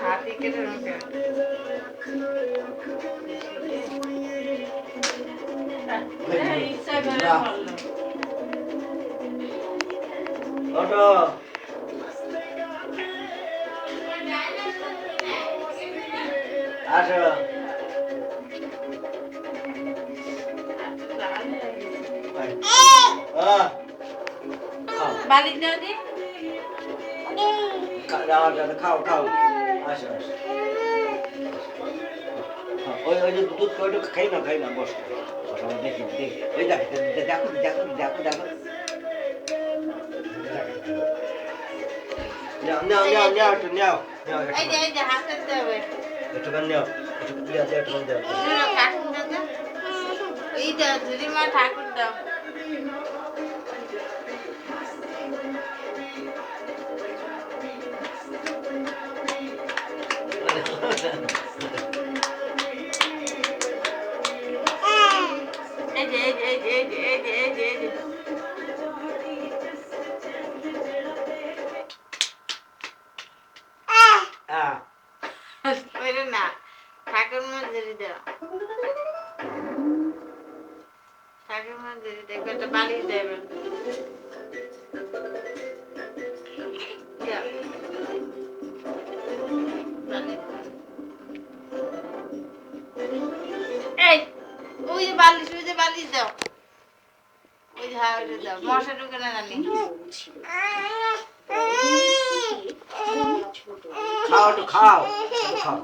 হাতি কেটে ইচ্ছা করে বললো অটো আসো বালিশ দাও দি খাও খাও আসো আসো ওই যে দুধ ওইটু খাই না বস দেখি দেখি ওই দেখো দেখো দেখো দেখো নাও একটু নাও এই যে হাতে দেবে একটু গান নাও একটু গান দাও কাকুর দাদা এই দাও ঝুড়িমা ঠাকুর দাও না ঠাকুর মন্দিরে দাও ঠাকুর মন্দিরে দেখো একটা বালিশ দেবে এই ওই যে বালিশ দাও ওই যে হ্যাঁ ওইটা দাও মশা ঢুকে না জানি খাও একটু খাও খাও